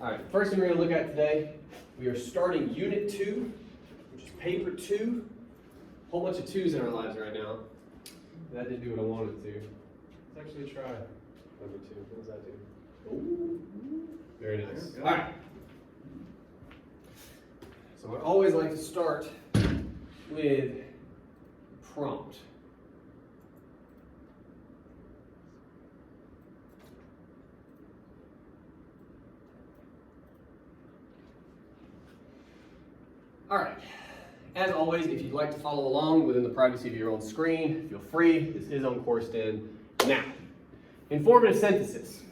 All right, first thing we're going to look at today, we are starting Unit 2, which is Paper 2. Whole bunch of 2s in our lives right now. That didn't do what I wanted to. Let's actually try number 2. What does that do? Ooh, very nice. All right. So I always like to start with prompt. All right, as always, if you'd like to follow along within the privacy of your own screen, feel free. This is on CourseDen. Now, informative synthesis.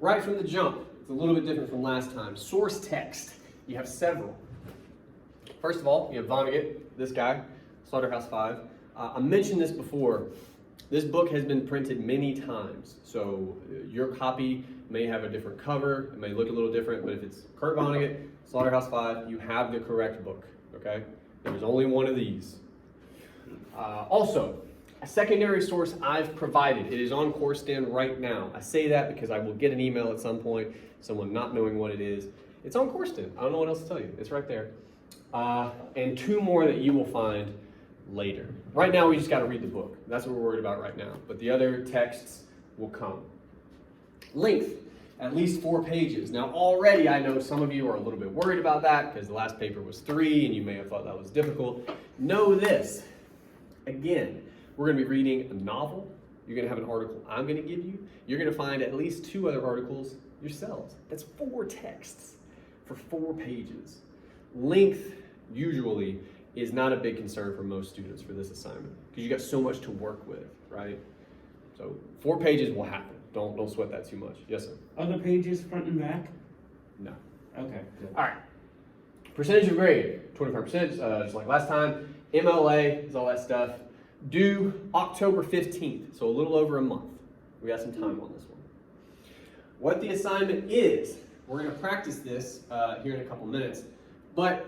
Right from the jump, it's a little bit different from last time. Source text, you have several. First of all, you have Vonnegut, this guy, Slaughterhouse-Five. I mentioned this before. This book has been printed many times, so your copy may have a different cover, it may look a little different, but if it's Kurt Vonnegut, Slaughterhouse-Five, you have the correct book, okay? There's only one of these. Also, a secondary source I've provided. It is on CourseDen right now. I say that because I will get an email at some point, someone not knowing what it is. It's on CourseDen. I don't know what else to tell you. It's right there. And 2 more that you will find later. Right now, we just got to read the book. That's what we're worried about right now. But the other texts will come. Length, at least 4 pages. Now, already I know some of you are a little bit worried about that because the last paper was 3 and you may have thought that was difficult. Know this. Again, we're going to be reading a novel. You're going to have an article I'm going to give you. You're going to find at least 2 other articles yourselves. That's 4 texts for 4 pages. Length, usually, is not a big concern for most students for this assignment because you got so much to work with, right? So 4 pages will happen. Don't sweat that too much. Yes, sir? Other pages, front and back? No. Okay. All right. Percentage of grade, 25%, just like last time. MLA is all that stuff. Due October 15th, so a little over a month. We got some time on this one. What the assignment is, we're going to practice this here in a couple minutes, but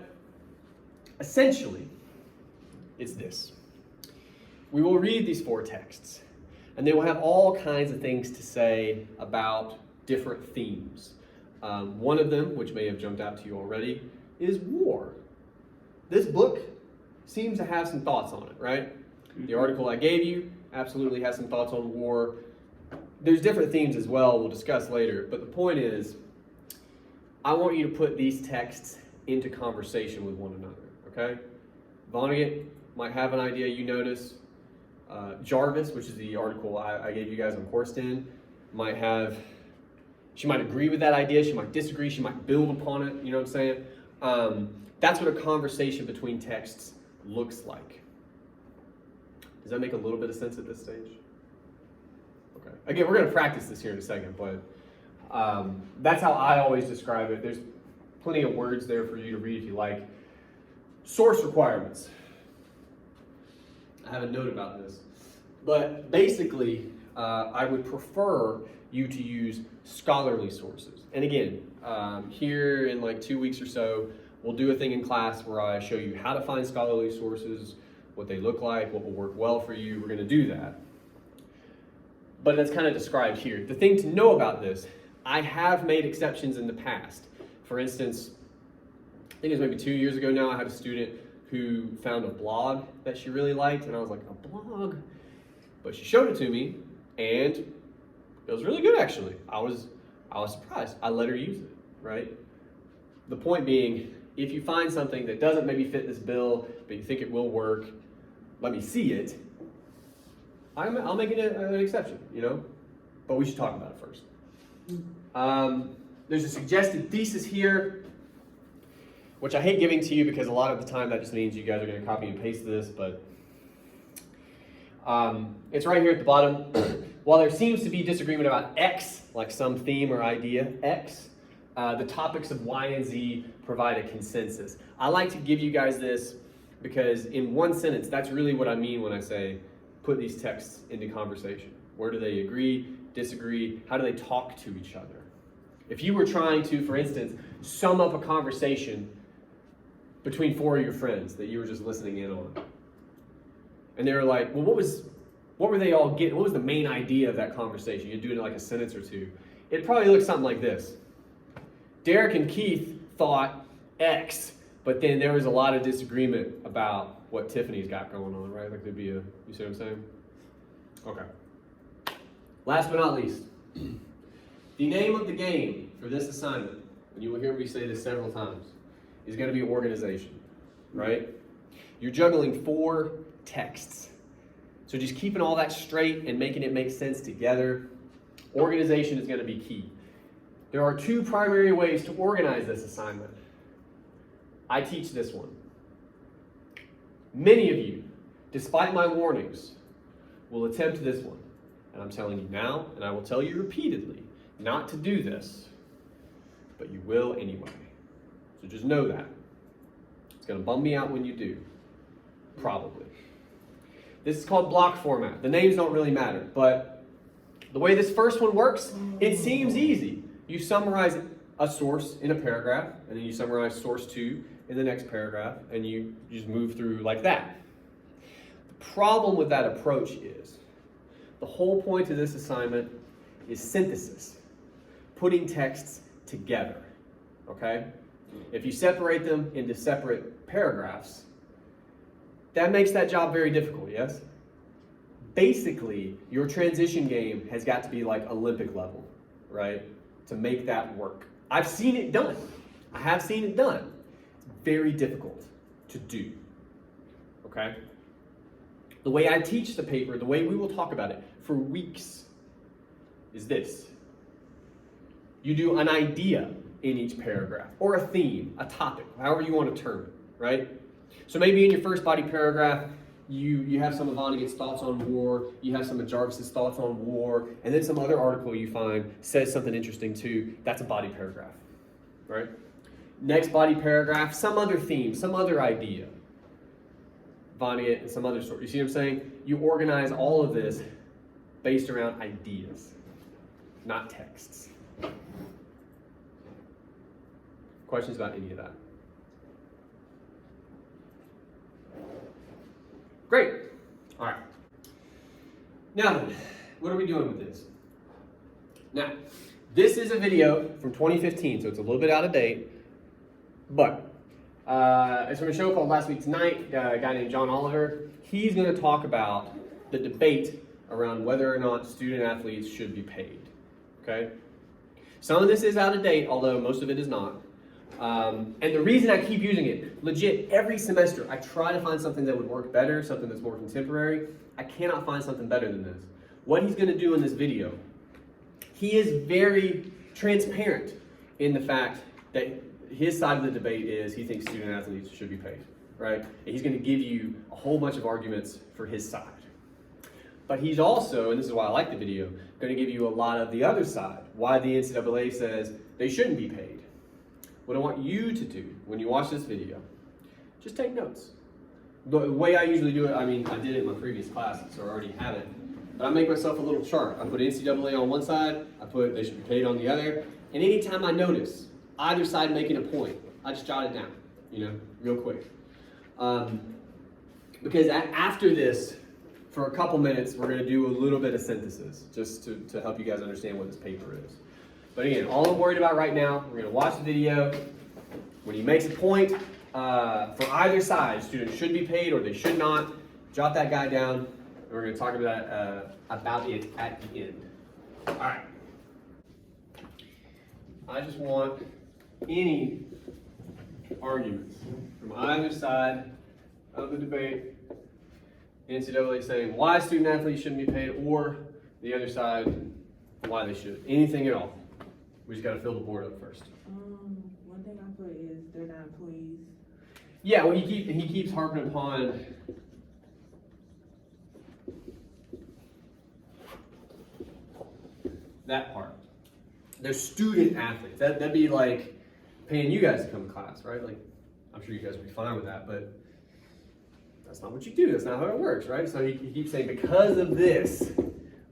essentially, it's this. We will read these 4 texts, and they will have all kinds of things to say about different themes. One of them, which may have jumped out to you already, is war. This book seems to have some thoughts on it, right? The article I gave you absolutely has some thoughts on war. There's different themes as well we'll discuss later, but the point is, I want you to put these texts into conversation with one another, okay? Vonnegut might have an idea you notice. Jarvis, which is the article I gave you guys on CourseDen, she might agree with that idea, she might disagree, she might build upon it, you know what I'm saying? That's what a conversation between texts looks like. Does that make a little bit of sense at this stage? Okay. Again, we're going to practice this here in a second, but that's how I always describe it. There's plenty of words there for you to read if you like. Source requirements. I have a note about this. But basically, I would prefer you to use scholarly sources. And again, here in like 2 weeks or so, we'll do a thing in class where I show you how to find scholarly sources, what they look like, what will work well for you. We're going to do that. But that's kind of described here. The thing to know about this, I have made exceptions in the past. For instance, I think it was maybe 2 years ago now, I had a student who found a blog that she really liked, and I was like, a blog? But she showed it to me, and it was really good actually. I was surprised. I let her use it, right? The point being, if you find something that doesn't maybe fit this bill, but you think it will work, let me see it. I'll make it an exception, you know? But we should talk about it first. There's a suggested thesis here, which I hate giving to you because a lot of the time that just means you guys are going to copy and paste this, but it's right here at the bottom. While there seems to be disagreement about X, like some theme or idea, X, the topics of Y and Z provide a consensus. I like to give you guys this because in one sentence, that's really what I mean when I say put these texts into conversation. Where do they agree, disagree? How do they talk to each other? If you were trying to, for instance, sum up a conversation between 4 of your friends that you were just listening in on, and they were like, well, what were they all getting? What was the main idea of that conversation? You'd do it in like a sentence or 2. It probably looks something like this. Derek and Keith thought X, but then there was a lot of disagreement about what Tiffany's got going on, right? Like there'd be you see what I'm saying? Okay. Last but not least, the name of the game for this assignment, and you will hear me say this several times, is going to be organization, right? You're juggling 4 texts. So just keeping all that straight and making it make sense together, organization is going to be key. There are 2 primary ways to organize this assignment. I teach this one. Many of you, despite my warnings, will attempt this one. And I'm telling you now, and I will tell you repeatedly, not to do this, but you will anyway. So just know that. It's going to bum me out when you do. Probably. This is called block format. The names don't really matter, but the way this first one works, it seems easy. You summarize a source in a paragraph, and then you summarize source 2 in the next paragraph, and you just move through like that. The problem with that approach is, the whole point of this assignment is synthesis, putting texts together, okay? If you separate them into separate paragraphs, that makes that job very difficult, yes? Basically, your transition game has got to be like Olympic level, right? To make that work. I've seen it done. I have seen it done. It's very difficult to do, okay? The way I teach the paper, the way we will talk about it for weeks is this. You do an idea in each paragraph, or a theme, a topic, however you want to term it, right? So maybe in your first body paragraph, you have some of Vonnegut's thoughts on war, you have some of Jarvis's thoughts on war, and then some other article you find says something interesting too. That's a body paragraph, right? Next body paragraph, some other theme, some other idea. Vonnegut and some other sort. You see what I'm saying? You organize all of this based around ideas, not texts. Questions about any of that? Great. All right. Now then, what are we doing with this? Now, this is a video from 2015, so it's a little bit out of date, but it's from a show called Last Week Tonight, a guy named John Oliver. He's going to talk about the debate around whether or not student athletes should be paid, okay? Some of this is out of date, although most of it is not. And the reason I keep using it, legit, every semester, I try to find something that would work better, something that's more contemporary. I cannot find something better than this. What he's going to do in this video, he is very transparent in the fact that his side of the debate is he thinks student athletes should be paid, right? And he's going to give you a whole bunch of arguments for his side. But he's also, and this is why I like the video, going to give you a lot of the other side, why the NCAA says they shouldn't be paid. What I want you to do when you watch this video, just take notes. The way I usually do it, I mean, I did it in my previous classes, so I already have it. But I make myself a little chart. I put NCAA on one side, I put they should be paid on the other, and anytime I notice either side making a point, I just jot it down, real quick. Because after this, for a couple minutes, we're going to do a little bit of synthesis, just to help you guys understand what this paper is. But again, all I'm worried about right now, we're going to watch the video. When he makes a point, for either side, students should be paid or they should not, jot that guy down, and we're going to talk about it at the end. All right. I just want any arguments from either side of the debate. NCAA saying why student athletes shouldn't be paid, or the other side why they should. Anything at all. We just got to fill the board up first. One thing I put is they're not employees. Yeah, well, he keeps harping upon that part. They're student athletes. That'd be like paying you guys to come to class, right? Like, I'm sure you guys would be fine with that, but that's not what you do. That's not how it works, right? So he keeps saying because of this,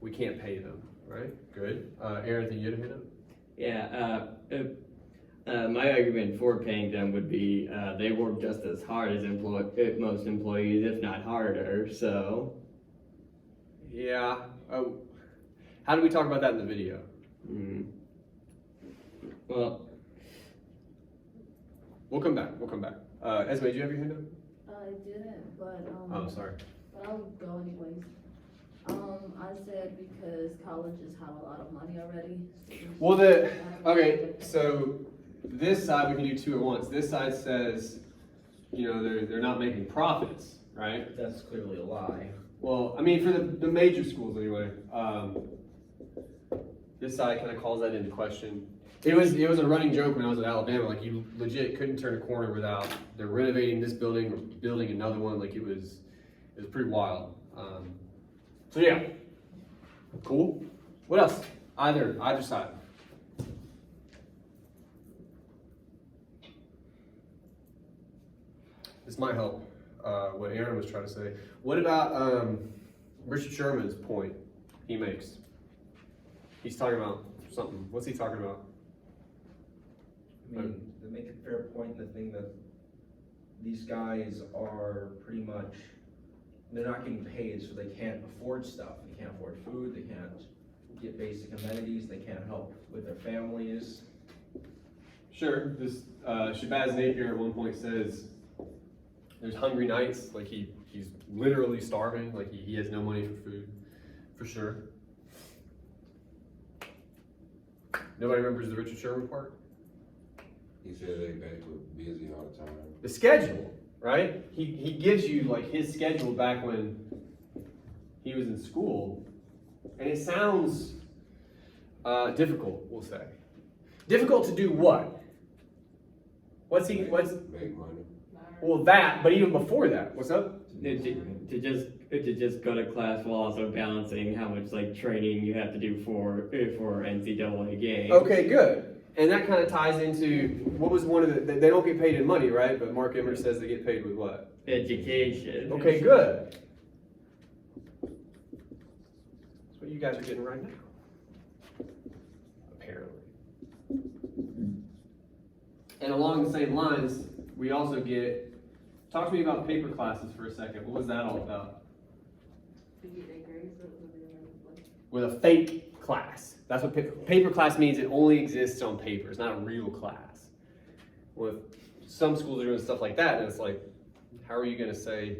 we can't pay them, right? Good. Aaron, think you had a hand up? Yeah, my argument for paying them would be they work just as hard as most employees, if not harder, so. Yeah. Oh, how do we talk about that in the video? Well, We'll come back. Esme, did you have your hand up? I didn't, but, Oh, sorry. but I'll go anyways. I said because colleges have a lot of money already. Well, okay, so this side, we can do two at once. This side says, you know, they're not making profits, right? That's clearly a lie. Well, I mean, for the major schools anyway. This side kind of calls that into question. It was a running joke when I was at Alabama. Like, you legit couldn't turn a corner without they're renovating this building or building another one. Like, it was pretty wild. So yeah, cool. What else? Either side. This might help. What Aaron was trying to say. What about Richard Sherman's point he makes? He's talking about something. What's he talking about? I mean, they make a fair point in the thing that these guys are pretty much, they're not getting paid, so they can't afford stuff. They can't afford food, they can't get basic amenities, they can't help with their families. Sure. This Shabazz Napier at one point says there's hungry nights, like he's literally starving, like he has no money for food, for sure. Nobody remembers the Richard Sherman part? He said they basically busy all the time. The schedule, right? He gives you like his schedule back when he was in school, and it sounds difficult, we'll say. Difficult to do what? What's Make money. well, that, but even before that, what's up? To just go to class while also balancing how much like training you have to do for NCAA games. Okay, good. And that kind of ties into, what was one of they don't get paid in money, right? But Mark Emmert says they get paid with what? Education. Okay, good. That's what you guys are getting right now. Apparently. And along the same lines, we also get, talk to me about paper classes for a second. What was that all about? To get their grades up. With a fake class. That's what paper class means. It only exists on paper. It's not a real class. Well, if some schools are doing stuff like that, and it's like, how are you going to say,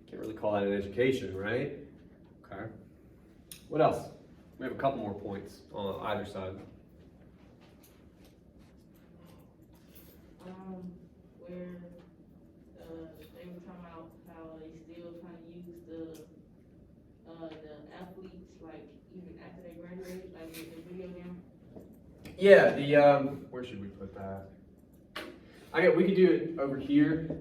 can't really call that an education, right? Okay. What else? We have a couple more points on either side. Where they were talking about how they still trying to use the athletes, like, even after they graduate, like with the video game. Yeah, where should we put that? We could do it over here.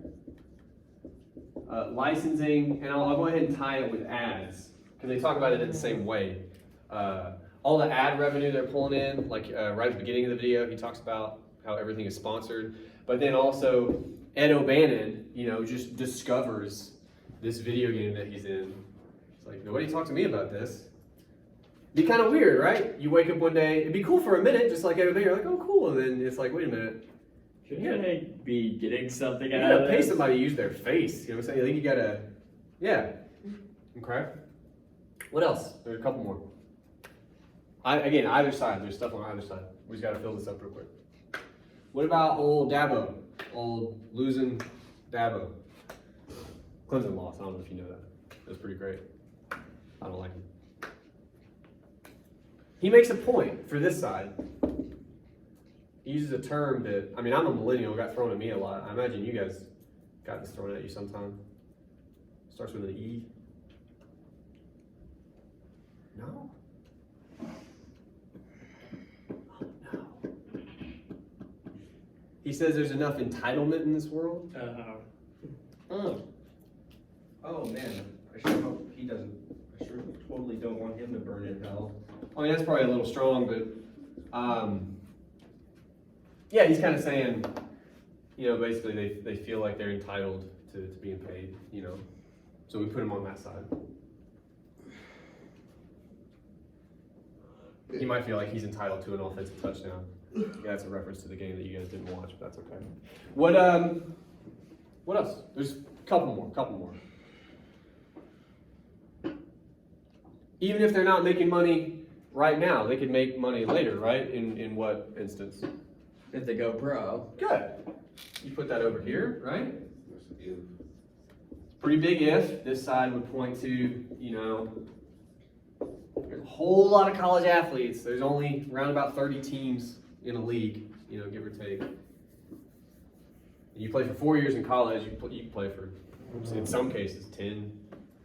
Licensing, and I'll go ahead and tie it with ads, because they talk about it in the same way. All the ad revenue they're pulling in, like right at the beginning of the video, he talks about how everything is sponsored. But then also, Ed O'Bannon, just discovers this video game that he's in. It's like, nobody talked to me about this. Be kind of weird, right? You wake up one day, it'd be cool for a minute, just like Ed O'Bannon, you're like, oh cool, and then it's like, wait a minute. Shouldn't I be getting something You out of gotta pay this? somebody to use their face, you know what I'm saying? I think you gotta, yeah. Okay. What else? There's a couple more. Again, either side, there's stuff on either side. We just gotta fill this up real quick. What about old Dabo? Old losing Dabo. Clemson lost, I don't know if you know that. That's pretty great. I don't like him. He makes a point for this side. He uses a term that, I'm a millennial, got thrown at me a lot. I imagine you guys got this thrown at you sometime. Starts with an E. No? Oh, no. He says there's enough entitlement in this world. Oh. Oh man, I sure hope he doesn't, I sure totally don't want him to burn in hell. I mean, that's probably a little strong, but yeah, he's kind of saying, basically they feel like they're entitled to being paid, so we put him on that side. He might feel like he's entitled to an offensive touchdown. Yeah, that's a reference to the game that you guys didn't watch, but that's okay. What else? There's a couple more. Even if they're not making money right now, they could make money later, right? In what instance? If they go pro. Good. You put that over here, right? That's if. Pretty big if. This side would point to, you know, there's a whole lot of college athletes. There's only around about 30 teams in a league, you know, give or take. You play for 4 years in college, you can play for, in some cases, 10,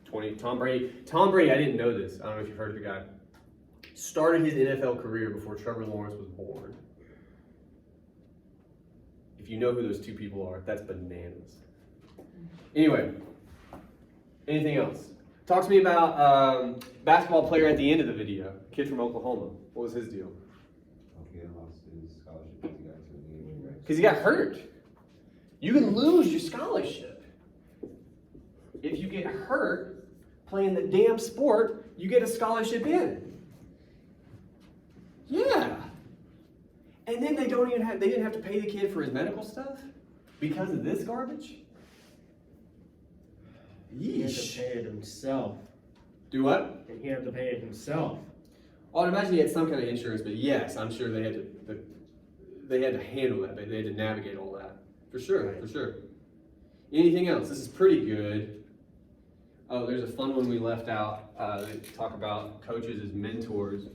20. Tom Brady, I didn't know this. I don't know if you've heard of the guy. Started his NFL career before Trevor Lawrence was born. If you know who those two people are, that's bananas. Anyway, anything else? Talk to me about basketball player at the end of the video, kid from Oklahoma. What was his deal? Okay, lost his scholarship because he got to the game, right? Because he got hurt. You can lose your scholarship. If you get hurt playing the damn sport, you get a scholarship in. Yeah. And then they didn't have to pay the kid for his medical stuff because of this garbage? He had to Yeesh. pay it himself. Do what? And he had to pay it himself. Oh, I'd imagine he had some kind of insurance, but yes, I'm sure they had to handle that. They had to navigate all that. For sure, Right. for sure. Anything else? This is pretty good. Oh, there's a fun one we left out. They talk about coaches as mentors.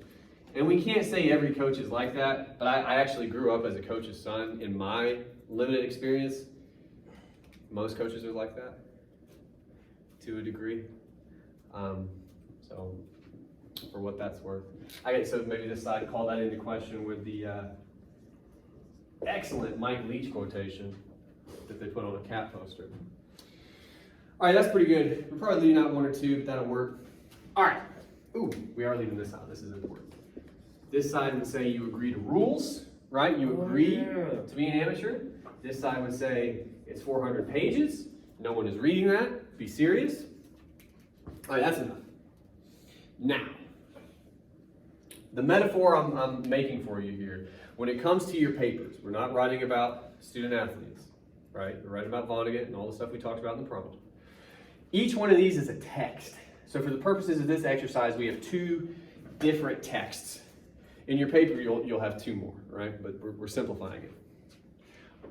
And we can't say every coach is like that, but I actually grew up as a coach's son. In my limited experience, most coaches are like that, to a degree. So, for what that's worth. So maybe this side call that into question with the excellent Mike Leach quotation that they put on a cat poster. All right, that's pretty good. We're probably leaving out one or two, but that'll work. All right. Ooh, we are leaving this out. This is important. This side would say you agree to rules, right? You agree to be an amateur. This side would say it's 400 pages. No one is reading that. Be serious. All right, that's enough. Now, the metaphor I'm making for you here, when it comes to your papers, we're not writing about student athletes, right? We're writing about Vonnegut and all the stuff we talked about in the prompt. Each one of these is a text. So for the purposes of this exercise, we have two different texts. In your paper, you'll have two more, right? But we're simplifying it.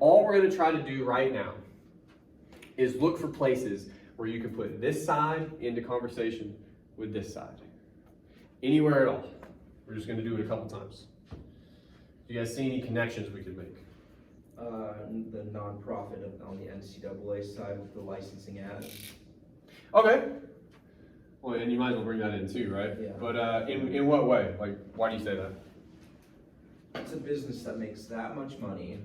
All we're going to try to do right now is look for places where you can put this side into conversation with this side. Anywhere at all. We're just going to do it a couple times. Do you guys see any connections we could make? The nonprofit on the NCAA side with the licensing ad. Okay. Well, and you might as well bring that in too, right? Yeah. But in what way? Like, why do you say that? It's a business that makes that much money.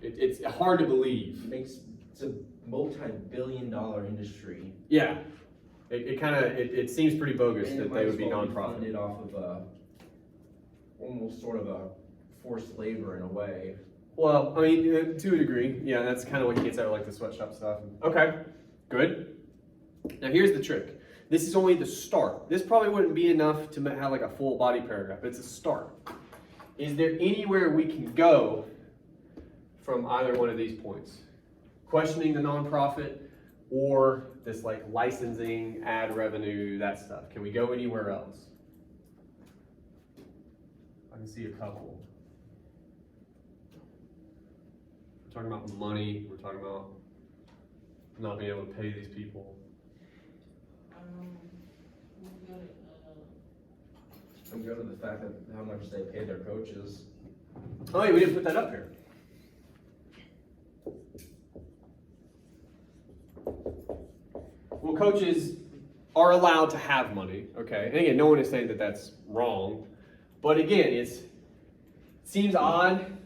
It's hard to believe. It's a multi-billion-dollar industry. Yeah. It seems pretty bogus And that it they might would as be well nonprofit. funded off of almost sort of a forced labor in a way. Well, I mean, to a degree, yeah, that's kind of what gets out of like the sweatshop stuff. Okay, good. Now here's the trick. This is only the start. This probably wouldn't be enough to have like a full body paragraph. It's a start. Is there anywhere we can go from either one of these points? Questioning the nonprofit or this like licensing, ad revenue, that stuff. Can we go anywhere else? I can see a couple. We're talking about money. We're talking about not being able to pay these people. We got it, And go to the fact that how much they pay their coaches. Oh, yeah, we didn't put that up here. Well, coaches are allowed to have money, okay? And again, no one is saying that that's wrong. But again, it seems odd,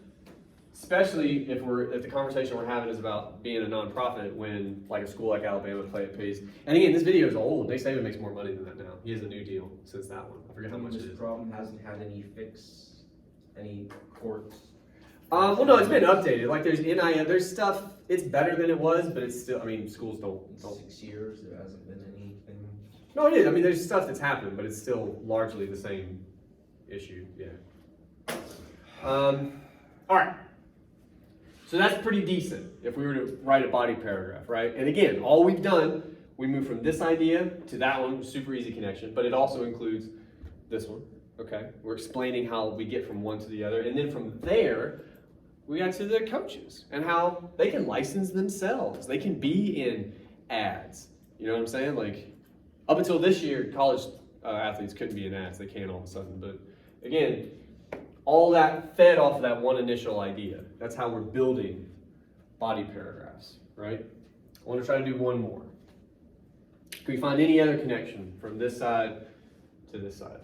especially if the conversation we're having is about being a nonprofit when like a school like Alabama pays. And again, this video is old. Nick Saban makes more money than that now. He has a new deal since that one. I forget how much it This is. problem hasn't had any fix, any courts. Well, no, it's been updated. Like there's NIL, there's stuff. It's better than it was, but it's still. I mean, schools don't. In 6 years, there hasn't been anything. No, it is. I mean, there's stuff that's happened, but it's still largely the same issue. Yeah. All right. So that's pretty decent if we were to write a body paragraph, right? And again, all we've done, we moved from this idea to that one, super easy connection, but it also includes this one, okay? We're explaining how we get from one to the other, and then from there, we got to the coaches and how they can license themselves. They can be in ads. You know what I'm saying? Like, up until this year, college athletes couldn't be in ads. They can all of a sudden. But again, all that fed off of that one initial idea. That's how we're building body paragraphs, right? I want to try to do one more. Can we find any other connection from this side to this side?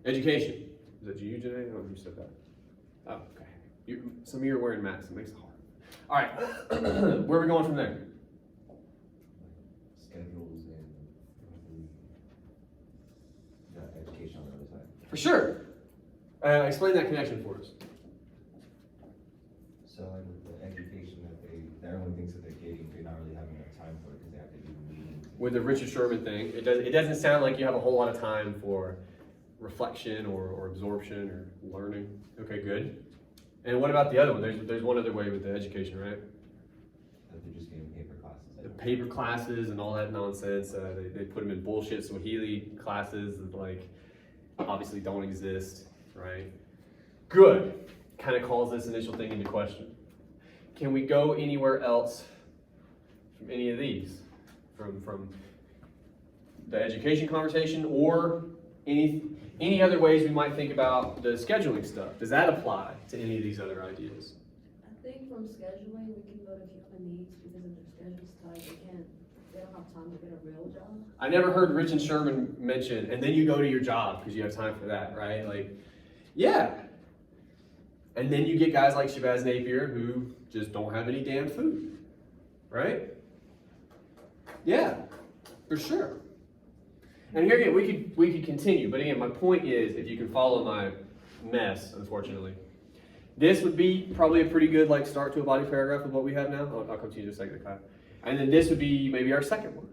Education. Is that you, Janae? I don't know who said that. Oh, okay. Some of you are wearing masks. It makes it hard. All right. Where are we going from there? Schedules and education on the other side. For sure. Explain that connection for us. So like with the education that everyone thinks that they're getting, they're not really having enough time for it because they have to do meetings. With the Richard Sherman thing, it doesn't sound like you have a whole lot of time for reflection or absorption or learning. Okay, good. And what about the other one? There's one other way with the education, right? That they're just getting paper classes. The paper classes and all that nonsense. They put them in bullshit Swahili classes that like obviously don't exist, right? Good. Kind of calls this initial thing into question. Can we go anywhere else from any of these? From the education conversation or any other ways we might think about the scheduling stuff? Does that apply to any of these other ideas? I think from scheduling, we can go to human needs because of their schedule's tight. They don't have time to get a real job. I never heard Rich and Sherman mention, and then you go to your job because you have time for that, right? Like, yeah. And then you get guys like Shabazz Napier who just don't have any damn food, right? Yeah, for sure. And here again, we could continue, but again, my point is, if you can follow my mess, unfortunately, this would be probably a pretty good like start to a body paragraph of what we have now. I'll come to you in a second, Kyle. And then this would be maybe our second one.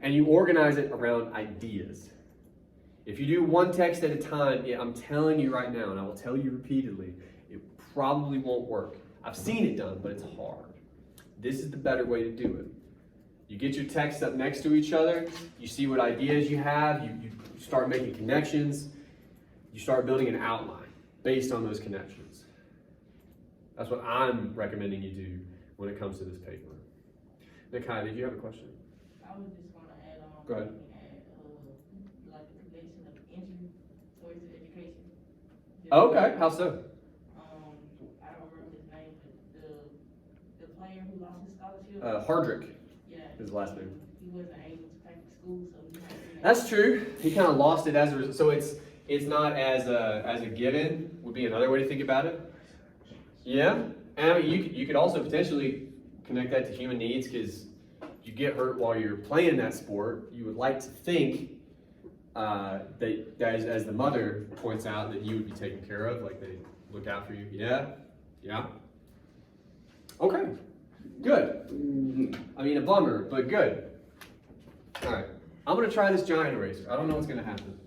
And you organize it around ideas. If you do one text at a time, I'm telling you right now, and I will tell you repeatedly, it probably won't work. I've seen it done, but it's hard. This is the better way to do it. You get your texts up next to each other, you see what ideas you have, you start making connections, you start building an outline based on those connections. That's what I'm recommending you do when it comes to this paper. Nakai, did you have a question? I was just gonna add on. Go ahead. Like the connection of injury towards education. Okay, how so? I don't remember his name, but the player who lost his scholarship. Hardrick, Yeah. his last name. He wasn't able to pay for school, so he had to. That's true. He kind of lost it as a result. So it's not as a given would be another way to think about it. Yeah, and I mean you could also potentially connect that to human needs because you get hurt while you're playing that sport. You would like to think that as the mother points out that you would be taken care of, like they look out for you. Yeah. Okay, good. I mean a bummer, but good. All right, I'm gonna try this giant eraser. I don't know what's gonna happen.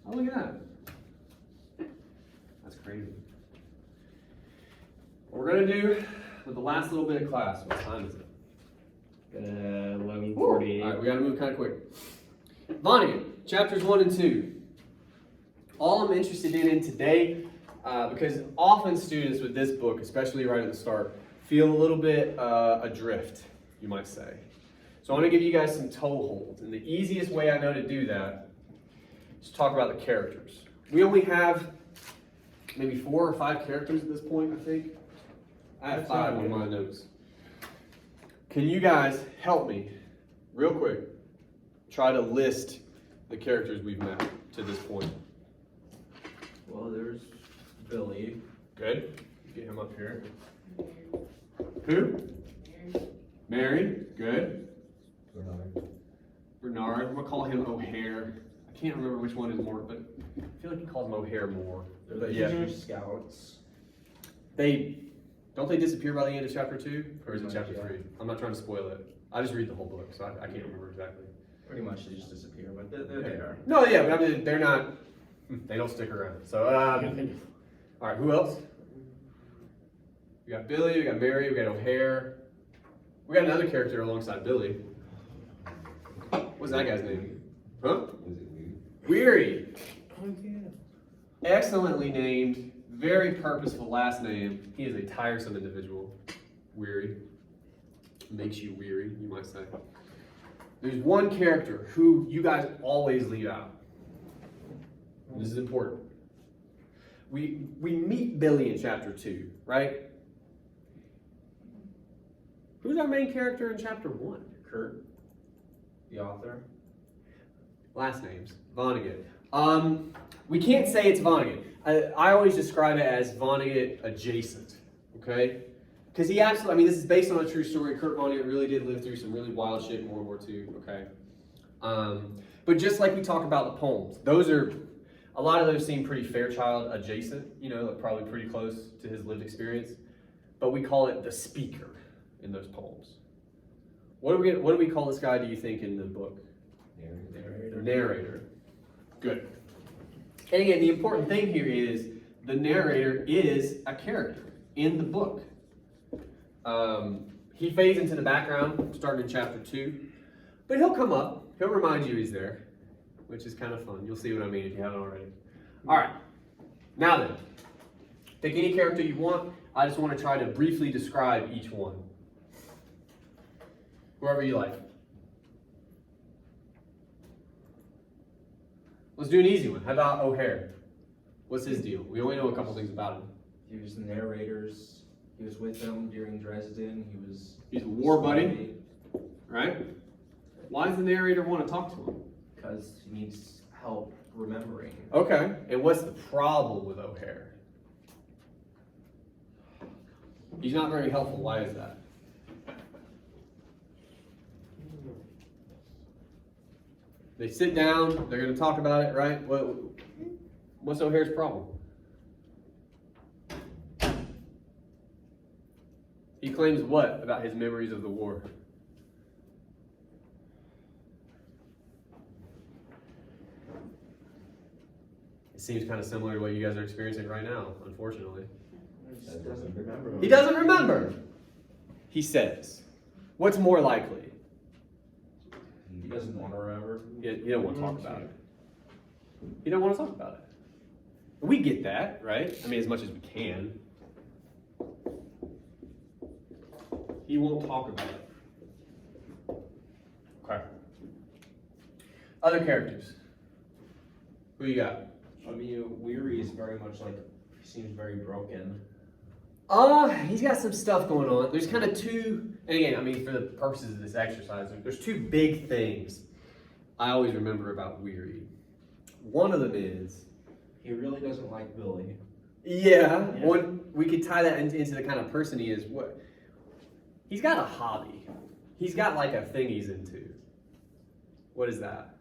Oh, look at that. That's crazy. What we're gonna do with the last little bit of class, what time is it? 11:48. All right, we gotta move kind of quick. Vonnegut, chapters 1 and 2. All I'm interested in today, because often students with this book, especially right at the start, feel a little bit adrift, you might say. So I want to give you guys some toeholds, and the easiest way I know to do that is to talk about the characters. We only have maybe 4 or 5 characters at this point, I think. I have 5 on my notes. Can you guys help me, real quick, try to list the characters we've met to this point? Well, there's Billy. Good. Get him up here. Who? Mary. Good. Bernard. I'm gonna call him O'Hare. I can't remember which one is more, but I feel like he calls him O'Hare more. They're the Yeah. Scouts. Don't they disappear by the end of chapter 2? Or is it Pretty chapter much, yeah. 3? I'm not trying to spoil it. I just read the whole book, so I can't remember exactly. Pretty much they just disappear, but they're there. No, yeah, but I mean, they're not, they don't stick around. So, all right, who else? We got Billy, we got Mary, we got O'Hare. We got another character alongside Billy. What's that guy's name? Huh? Is it weird? Weary. Excellently named, very purposeful last name. He is a tiresome individual. Weary. Makes you weary, you might say. There's one character who you guys always leave out. This is important. We meet Billy in chapter 2, right? Who's our main character in chapter 1? Kurt, the author. Last names, Vonnegut. We can't say it's Vonnegut. I always describe it as Vonnegut adjacent, okay? Because he absolutely, I mean, this is based on a true story. Kurt Vonnegut really did live through some really wild shit in World War II, okay? But just like we talk about the poems, a lot of those seem pretty Fairchild adjacent, like probably pretty close to his lived experience. But we call it the speaker in those poems. What do we call this guy, do you think, in the book? The narrator. Good. And again, the important thing here is the narrator is a character in the book. He fades into the background starting in chapter 2, but he'll come up. He'll remind you he's there, which is kind of fun. You'll see what I mean if you haven't already. All right. Now then, pick any character you want. I just want to try to briefly describe each one. Whoever you like. Let's do an easy one. How about O'Hare? What's his deal? We only know a couple things about him. He was the narrators. He was with them during Dresden. He's a war buddy, right? Why does the narrator want to talk to him? Because he needs help remembering. Okay, and what's the problem with O'Hare? He's not very helpful. Why is that? They sit down, they're going to talk about it, right? What's O'Hare's problem? He claims what about his memories of the war? It seems kind of similar to what you guys are experiencing right now, unfortunately. Doesn't remember. He doesn't remember. He says. What's more likely? He doesn't want to remember. He don't want to talk about it. He don't want to talk about it. We get that, right? I mean, as much as we can. He won't talk about it. Okay. Other characters. Who you got? I mean, Weary is very much like, he seems very broken. He's got some stuff going on. There's kind of two, and again, I mean, for the purposes of this exercise, there's two big things I always remember about Weary. One of them is, He really doesn't like Billy. one, we could tie that into the kind of person he is. He's got a hobby. He's got like a thing he's into. What is that?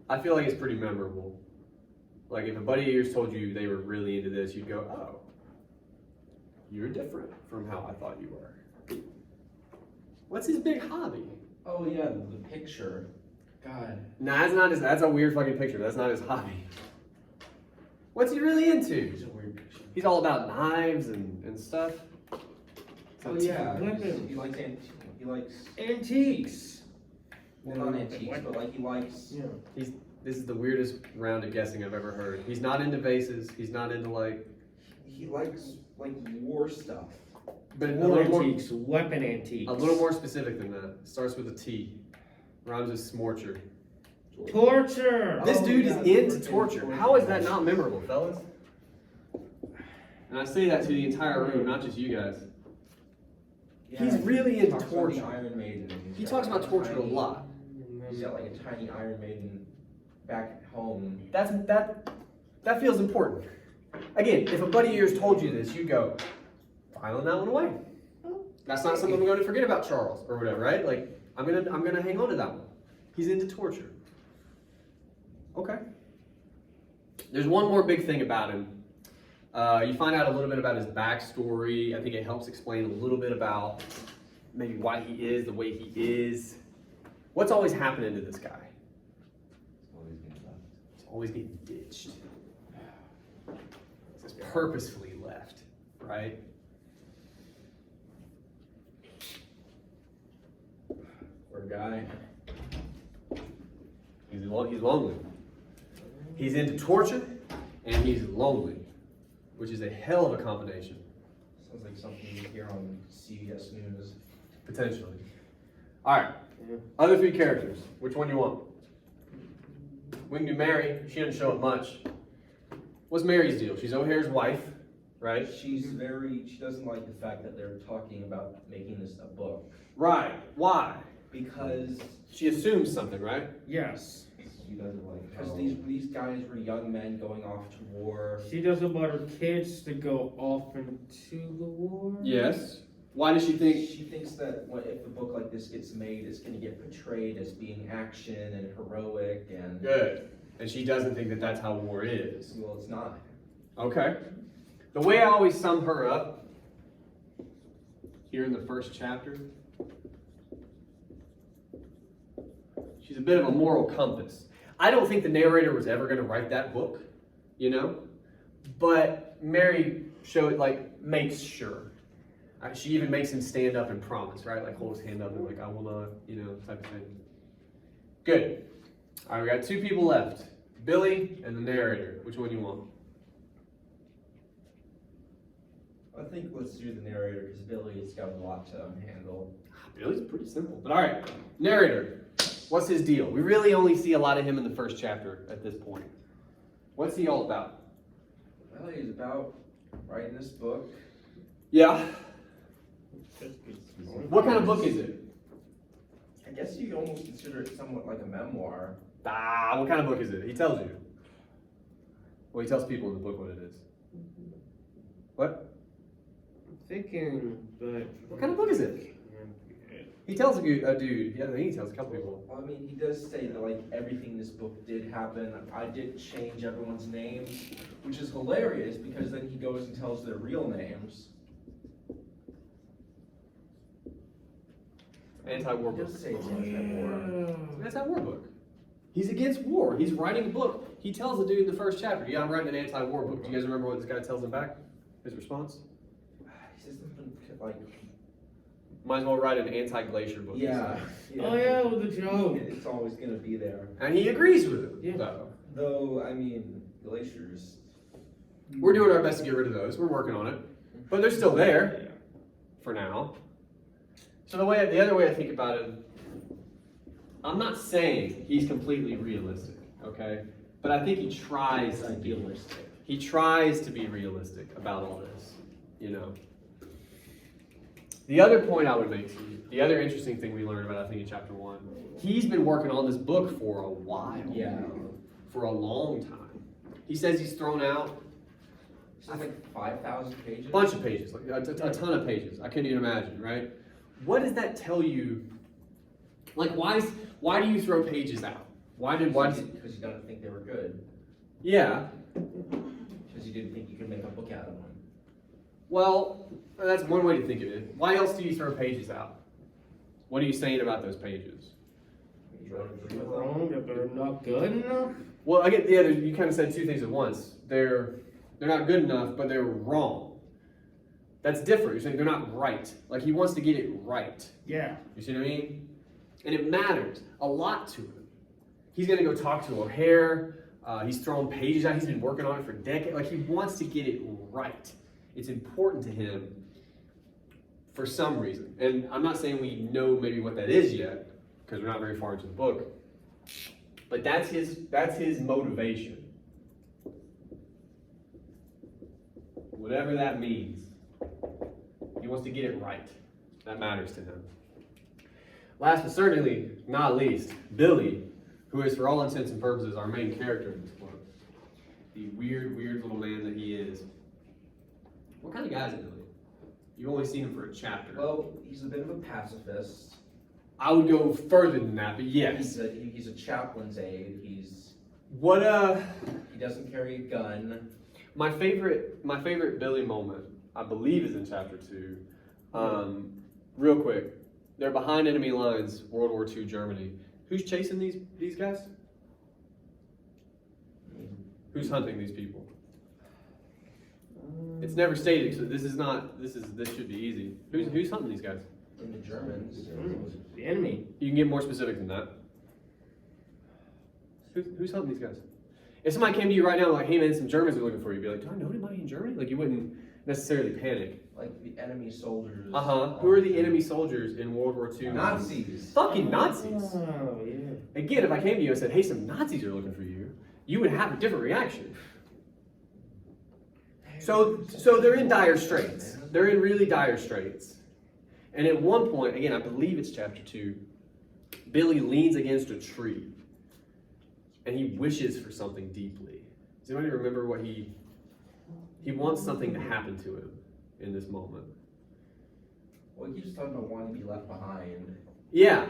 I feel like it's pretty memorable. Like if a buddy of yours told you they were really into this, you'd go, oh, you're different from how I thought you were. What's his big hobby? Oh yeah, the picture. God. Nah, that's a weird fucking picture. That's not his hobby. What's he really into? It's a weird picture. He's all about knives and stuff. Oh yeah, Weapons. he likes Antiques. well, not antiques, but like he likes. Yeah. This is the weirdest round of guessing I've ever heard. He's not into vases. He's not into like. He likes like war stuff. But a War little more, antiques, weapon antiques. a little more specific than that. Starts with a T. Rhymes with smorcher. Torture. This Oh, dude yeah, is into torture. torture. How is that not memorable, fellas? And I say that to the entire room, not just you guys. He's really he into talks about torture. the Iron Maiden. He talks about torture a lot. He's got like a tiny Iron Maiden back at home. That feels important. Again, if a buddy of yours told you this, you'd go, filing that one away. That's not something we're going to forget about Charles or whatever, right? Like I'm gonna hang on to that one. He's into torture. Okay. There's one more big thing about him. You find out a little bit about his backstory. I think it helps explain a little bit about maybe why he is the way he is. What's always happening to this guy? Always getting left. He's always getting ditched. He's purposefully left, right? Poor guy. He's lonely. He's into torture, and he's lonely, which is a hell of a combination, Sounds like something you hear on CBS News. potentially. All right, other three characters. Which one do you want? We can do Mary. She doesn't show up much. What's Mary's deal? She's O'Hare's wife, right? She doesn't like the fact that they're talking about making this a book. Right. Why? Because She assumes something, right? Yes. She doesn't like because how. these guys were young men going off to war. She doesn't want her kids to go off into the war. Yes. Why does she think? She thinks that if a book like this gets made, it's going to get portrayed as being action and heroic and Good. And she doesn't think that that's how war is. well, it's not. Okay. The way I always sum her up here in the first chapter, she's a bit of a moral compass. I don't think the narrator was ever going to write that book, you know? But Mary makes sure. She even makes him stand up and promise, right? Like hold his hand up and like, I will not, type of thing. Good. All right, we got two people left. Billy and the narrator. Which one do you want? I think let's do the narrator because Billy's got a lot to handle. Billy's pretty simple. But all right, narrator. What's his deal? We really only see a lot of him in the first chapter at this point. What's he all about? Well, he's about writing this book. Yeah. What kind of book is it? I guess you could almost consider it somewhat like a memoir. What kind of book is it? He tells you. Well, he tells people in the book what it is. What? I'm thinking, but What kind of book is it? He tells a dude. Yeah, I think he tells a couple people. Well, I mean, he does say that like everything in this book did happen. I did change everyone's names, which is hilarious because then he goes and tells their real names. Anti-war He book. does say it's anti-war. Anti-war book. He's against war. He's writing a book. He tells the dude in the first chapter, yeah, I'm writing an anti-war book. Do you guys remember what this guy tells him back? His response? He says something like, Might as well write an anti-glacier book. yeah. Oh yeah, with the joke. It's always gonna be there. And he agrees with him. Yeah. So, Though, I mean, glaciers. we're doing our best to get rid of those. We're working on it. But they're still there for now. So the other way I think about it, I'm not saying he's completely realistic, okay? But I think he tries to be Idealistic. He tries to be realistic about all this, The other point I would make to you, the other interesting thing we learned about, I think, in chapter 1, he's been working on this book for a while. Yeah. For a long time. He says he's thrown out It's like 5,000 pages. a bunch of pages, like a ton of pages. I couldn't even imagine, right? What does that tell you? Like, why do you throw pages out? Why does Because you don't think they were good. Yeah. Because you didn't think you could make a book out of them. Well, that's one way to think of it. Why else do you throw pages out? What are you saying about those pages? You don't agree with them. Wrong, that they're not good enough. Well, again, you kind of said two things at once. They're not good enough, but they're wrong. That's different. You're saying they're not right. Like he wants to get it right. Yeah. You see what I mean? And it matters a lot to him. He's gonna go talk to O'Hare. He's throwing pages out. He's been working on it for decades. Like he wants to get it right. It's important to him for some reason. And I'm not saying we know maybe what that is yet, because we're not very far into the book. But that's his motivation. Whatever that means. He wants to get it right. That matters to him. Last but certainly not least, Billy, who is for all intents and purposes our main character in this book. The weird little man that he is. What kind of guy is Billy? You've only seen him for a chapter. Well, he's a bit of a pacifist. I would go further than that, but yes. He's a chaplain's aide. He doesn't carry a gun. My favorite Billy moment, I believe, is in chapter 2. Real quick, they're behind enemy lines, World War II Germany. Who's chasing these guys? Who's hunting these people? It's never stated, so this should be easy. Who's hunting these guys? In the Germans. The enemy. You can get more specific than that. Who's hunting these guys? If somebody came to you right now like, hey man, some Germans are looking for you, you'd be like, do I know anybody in Germany? Like you wouldn't necessarily panic. Like the enemy soldiers. Who are the enemy soldiers in World War II? Nazis. Fucking Nazis. Oh, yeah. Again, if I came to you and said, hey, some Nazis are looking for you, you would have a different reaction. So they're in dire straits. They're in really dire straits. And at one point, again, I believe it's chapter 2, Billy leans against a tree and he wishes for something deeply. Does anybody remember what he wants something to happen to him in this moment? Well, he just talking about wanting to be left behind. Yeah.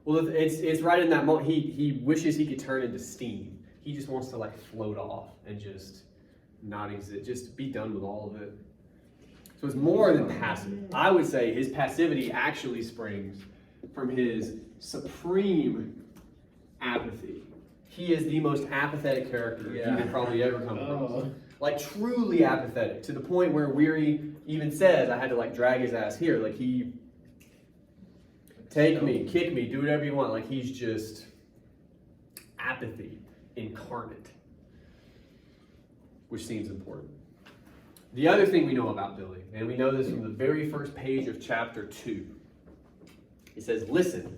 Well, it's right in that moment. He wishes he could turn into steam. He just wants to like float off and just not exist, just be done with all of it. So it's more than passive. I would say his passivity actually springs from his supreme apathy. He is the most apathetic character you could probably ever come across. Like truly apathetic, to the point where Weary even says, I had to like drag his ass here. Like he, take me, kick me, do whatever you want. Like he's just apathy incarnate, which seems important. The other thing we know about Billy, and we know this from the very first page of chapter 2, it says, listen,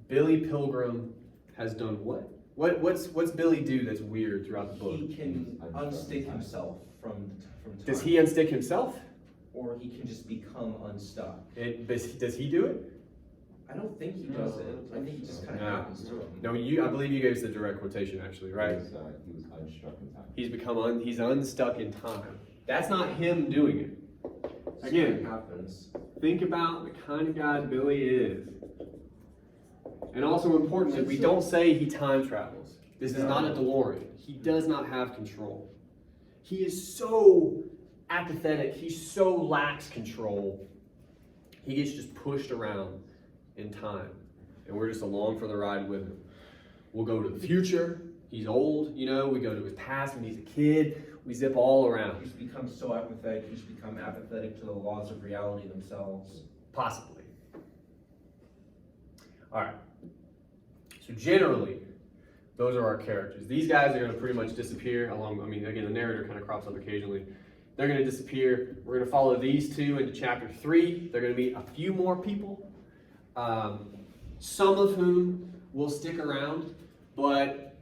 Billy Pilgrim has done what? What's Billy do that's weird throughout the book? He can unstick himself from time. Does he unstick himself? Or he can just become unstuck. Does he do it? I don't think he does it. I think it just kind of No. happens to him. No, I believe you gave us the direct quotation actually, right? He was unstruck in time. He's unstuck in time. That's not him doing it. Again, It happens. think about the kind of guy Billy is. And also importantly, we don't say he time travels. This is not a DeLorean. He does not have control. He is so apathetic. He so lacks control. He gets just pushed around in time. And we're just along for the ride with him. We'll go to the future. He's old, we go to his past when he's a kid. We zip all around. He's become so apathetic, he's become apathetic to the laws of reality themselves. Possibly. All right. So generally, those are our characters. These guys are going to pretty much disappear again, the narrator kind of crops up occasionally. They're going to disappear. We're going to follow these two into chapter 3. They're going to meet a few more people, some of whom will stick around, but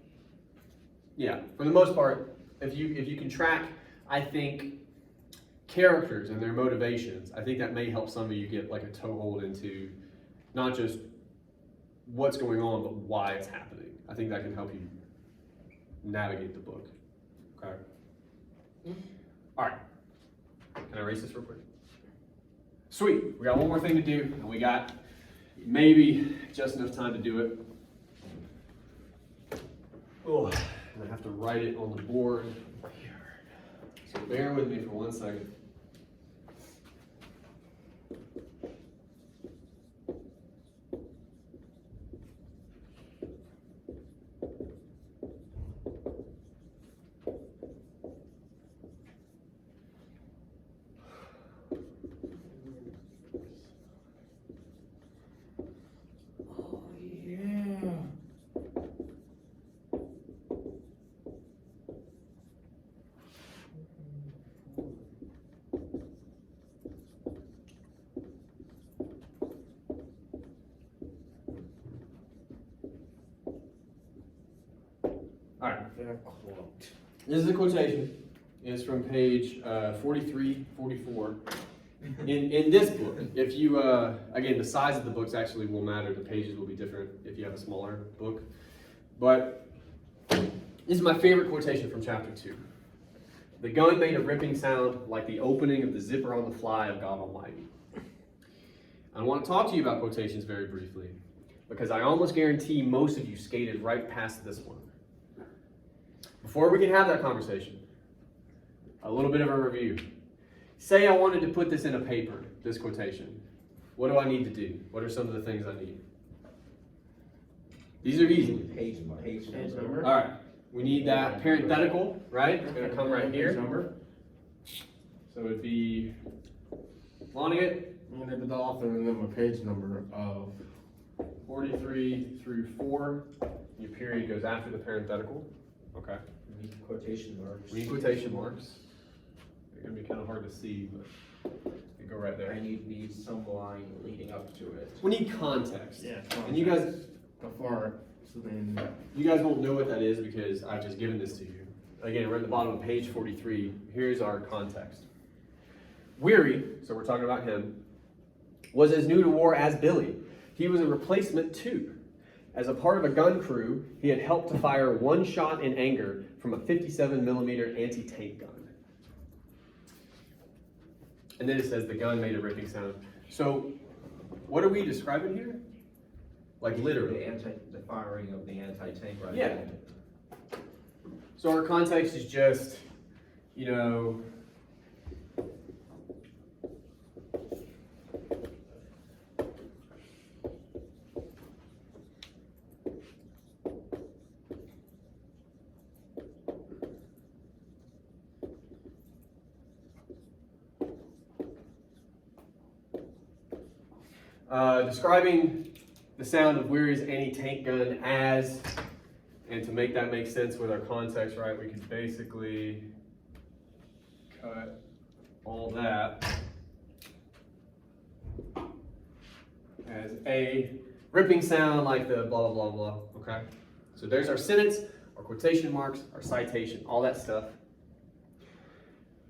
yeah, for the most part, if you can track, I think, characters and their motivations, I think that may help some of you get like a toehold into not just what's going on, but why it's happening. I think that can help you navigate the book. Okay? All right. Can I erase this real quick? Sweet. We got one more thing to do, and we got maybe just enough time to do it. Oh, and I have to write it on the board here. So bear with me for 1 second. All right. That quote. This is a quotation. It's from page 43, 44. In this book, if you, again, the size of the books actually will matter. The pages will be different if you have a smaller book. But this is my favorite quotation from chapter 2. The gun made a ripping sound like the opening of the zipper on the fly of God Almighty. I want to talk to you about quotations very briefly, because I almost guarantee most of you skated right past this one. Before we can have that conversation, a little bit of a review. Say I wanted to put this in a paper, this quotation. What do I need to do? What are some of the things I need? These are easy. Page number. All right, we need that parenthetical, right? It's gonna come right here. So it'd be Vonnegut, And then the author and then my page number of 43 through 4. Your period goes after the parenthetical. Okay. We need quotation marks. We need quotation marks. They're gonna be kind of hard to see, but they go right there. And you need some line leading up to it. We need context. Yeah. And you guys, Before, so then. you guys won't know what that is because I've just given this to you. Again, we're at the bottom of page 43. Here's our context. Weary, so we're talking about him, was as new to war as Billy. He was a replacement too. As a part of a gun crew, he had helped to fire one shot in anger from a 57 millimeter anti-tank gun. And then it says the gun made a ripping sound. So, what are we describing here? Like literally. The firing of the anti-tank rifle. Yeah. So our context is just, you know, describing the sound of Weary's anti-tank gun as, and to make that make sense with our context, right, we could basically cut all that as a ripping sound like the blah, blah, blah, blah, okay? So there's our sentence, our quotation marks, our citation, all that stuff.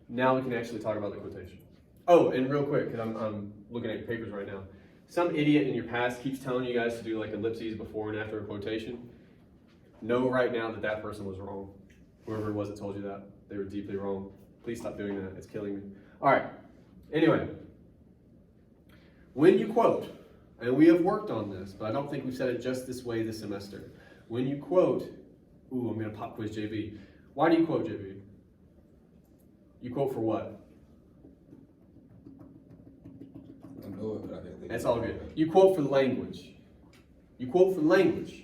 Now we can actually talk about the quotation. Oh, and real quick, because I'm looking at your papers right now. Some idiot in your past keeps telling you guys to do like ellipses before and after a quotation. Know right now that that person was wrong. Whoever it was that told you that, they were deeply wrong. Please stop doing that, it's killing me. All right, anyway. When you quote, and we have worked on this, but I don't think we've said it just this way this semester. When you quote, ooh, I'm gonna pop quiz JB. Why do you quote, JB? You quote for what? I know it, but I can't think. That's all good. You quote for the language. You quote for the language.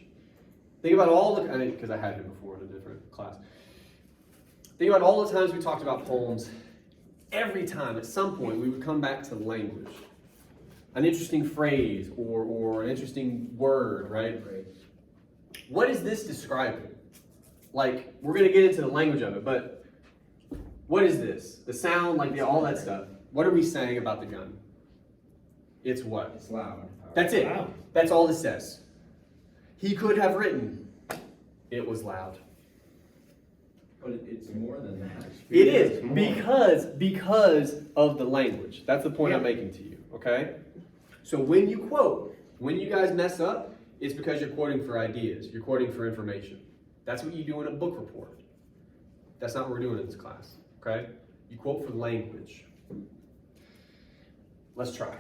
Think about all the, because I had him before in a different class. Think about all the times we talked about poems. Every time, at some point, we would come back to language. An interesting phrase or an interesting word, right? What is this describing? Like, we're going to get into the language of it, but what is this? The sound, like all that stuff. What are we saying about the gun? It's what? It's loud. That's it. Loud. That's all it says. He could have written, it was loud. But it's more than that. It is, because of the language. That's the point I'm making to you, okay? So when you quote, when you guys mess up, it's because you're quoting for ideas. You're quoting for information. That's what you do in a book report. That's not what we're doing in this class, okay? You quote for language. Let's try.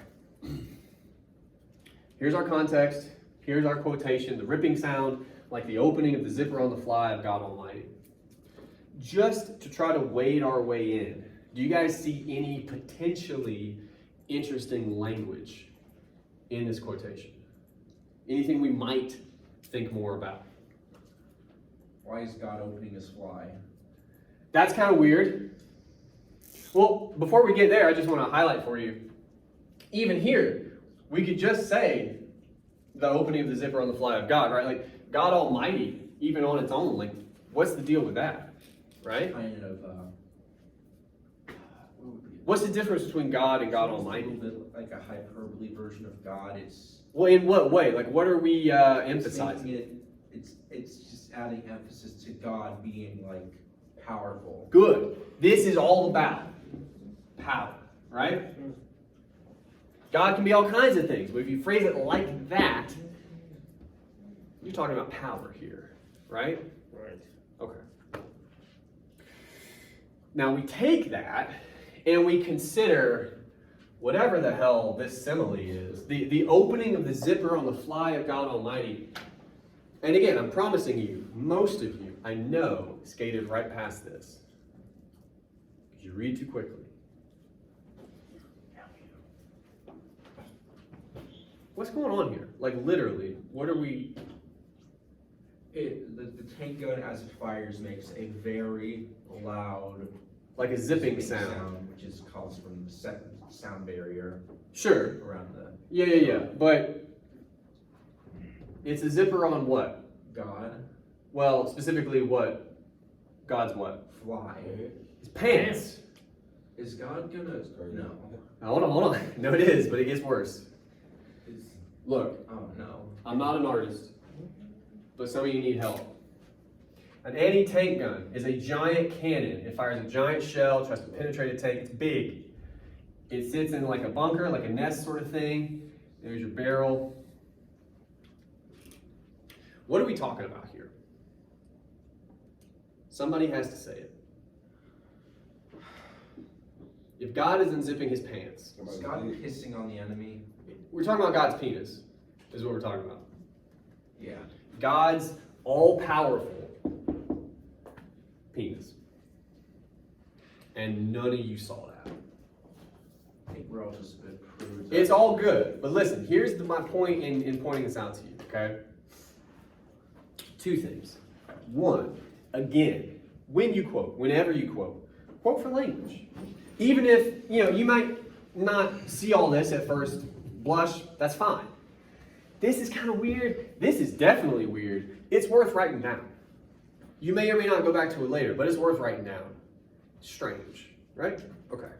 Here's our context. Here's our quotation. The ripping sound, like the opening of the zipper on the fly of God Almighty. Just to try to wade our way in, do you guys see any potentially interesting language in this quotation? Anything we might think more about? Why is God opening his fly? That's kind of weird. Well, before we get there, I just want to highlight for you, even here, we could just say the opening of the zipper on the fly of God, right? Like, God Almighty, even on its own, like, what's the deal with that, right? Kind of, What's the difference between God and God a Almighty? little bit like a hyperbole version of God. It's Well, in what way? Like, what are we emphasizing? it's just adding emphasis to God being like powerful. Good. This is all about power, right? God can be all kinds of things, but if you phrase it like that, you're talking about power here, right? Right. Okay. Now we take that and we consider whatever the hell this simile is, the opening of the zipper on the fly of God Almighty. And again, I'm promising you, most of you, I know, skated right past this. Because you read too quickly. What's going on here? Like literally, what are we... The tank gun as it fires makes a very loud Like a zipping sound. which is caused from the sound barrier Sure. around the Yeah. But it's a zipper on what? God. Well, specifically what? God's what? fly. His pants. Is God gonna, crazy. no, Now, hold on. No, it is, but it gets worse. is, Look, oh no. I'm not an artist, but some of you need help. An anti-tank gun is a giant cannon. It fires a giant shell, tries to penetrate a tank. It's big. It sits in like a bunker, like a nest sort of thing. There's your barrel. What are we talking about here? Somebody has to say it. If God is unzipping his pants, Is God pissing on the enemy? we're talking about God's penis, is what we're talking about. Yeah. God's all-powerful penis. And none of you saw that. I think we're all just a bit prudes. It's all good, but listen, here's my point in pointing this out to you, okay? Two things. One, again, when you quote, whenever you quote for language. Even if, you might not see all this at first blush, that's fine. This is kind of weird. This is definitely weird. It's worth writing down. You may or may not go back to it later, but it's worth writing down. Strange, right? Okay.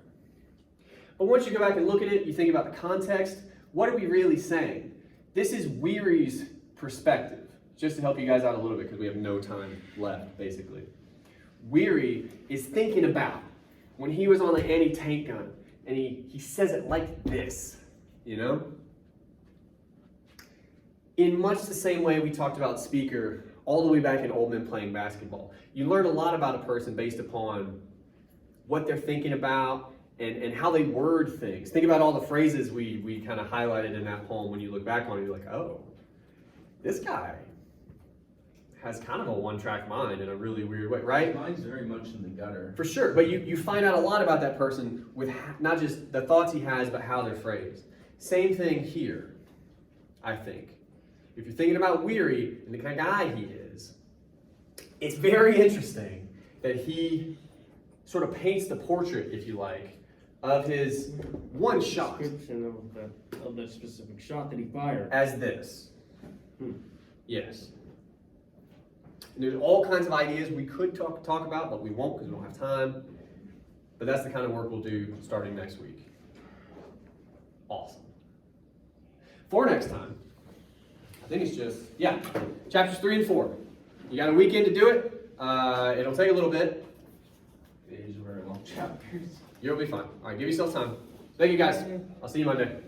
But once you go back and look at it, you think about the context, what are we really saying? This is Weary's perspective, just to help you guys out a little bit because we have no time left, basically. Weary is thinking about when he was on the anti-tank gun, and he says it like this, In much the same way we talked about Speaker all the way back in Old Men Playing Basketball. You learn a lot about a person based upon what they're thinking about and how they word things. Think about all the phrases we kind of highlighted in that poem. When you look back on it, you're like, oh, this guy has kind of a one-track mind in a really weird way, right? Mine's very much in the gutter. For sure, but you find out a lot about that person with not just the thoughts he has, but how they're phrased. Same thing here, I think. If you're thinking about Weary and the kind of guy he is, it's very interesting that he sort of paints the portrait, if you like, of his one shot Description of the specific shot that he fired. as this. Yes. And there's all kinds of ideas we could talk about, but we won't because we don't have time. But that's the kind of work we'll do starting next week. Awesome. For next time, I think it's just, chapters 3 and 4. You got a weekend to do it. It'll take a little bit. These are very long chapters. You'll be fine. All right, give yourself time. Thank you guys. I'll see you Monday.